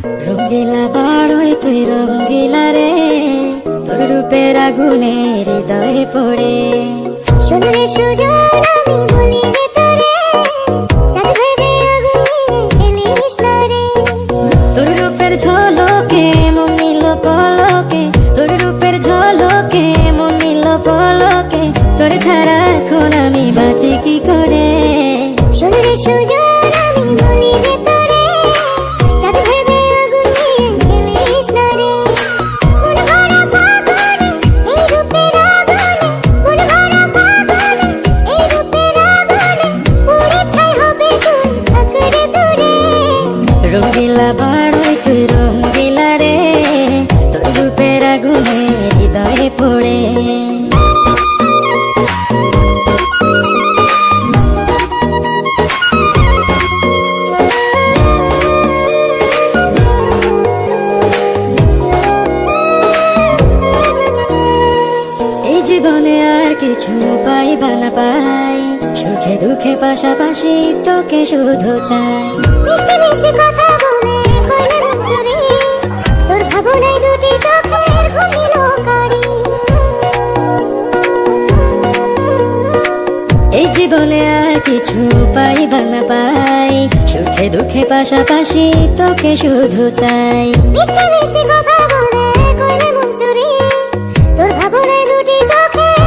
রঙ্গিলা বাড়ই তুই রঙ্গিলা রে, তোর রূপের আগুনে হৃদয়ে পড়ে। শোন রে সুজন আমি বলি যে তোরে, চাঁদ ভেবে আগুন নিয়ে খেলিস না রে। তোর রূপের ঝলকে মন নিল পলকে, তোর রূপের ঝলকে মন নিল পলকে, তোর ছাড়া এখন আমি বাঁচি কি করে। শোন রে সুজন আমি বলি যে তোরে, চাঁদ ভেবে আগুন নিয়ে খেলিস না রে। মন ভরা ফাগুনে এই রূপের আগুনে, মন ভরা ফাগুনে এই রূপের আগুনে, পুড়ে ছাই হবে তুই থাক রে দূরে। রঙ্গিলা বাড়ই তুই রঙ্গিলা রে, তোর রূপের আগুনে হৃদয়ে পড়ে। এই জীবনে আর কিছু পাইবা না পাই, সুখে দুঃখে পাশাপাশি তোকে শুধু চাই। মিষ্টি মিষ্টি কথা বলে করলে মন চুরি, তোর ভাবনায় দুটি চোখের ঘুম নিল কারি। এই জীবনে আর কিছু পাইবা না পাই, সুখে দুঃখে পাশাপাশি তোকে শুধু চাই। মিষ্টি মিষ্টি কথা বলে করলে মন চুরি, তোর ভাবনায় দুটি চোখের